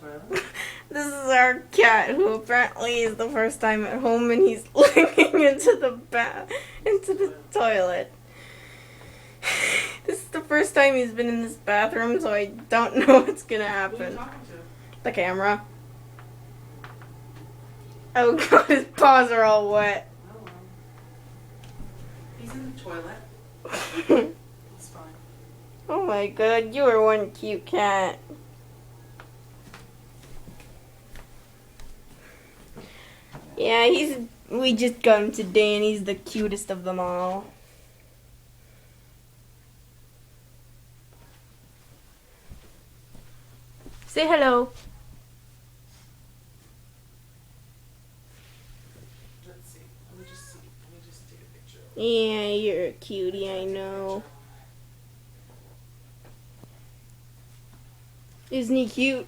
toilet? This is our cat, who apparently is the first time at home, and he's looking into the toilet. This is the first time he's been in this bathroom, so I don't know what's gonna Who are you happen. talking to? The camera. Oh god, his paws are all wet. Oh, well. He's in the toilet. Oh It's fine. my god, you are one cute cat. Yeah, we just got him today, and he's the cutest of them all. Say hello. Let's see. Let me just take a picture. Yeah, you're a cutie, I know. Isn't he cute?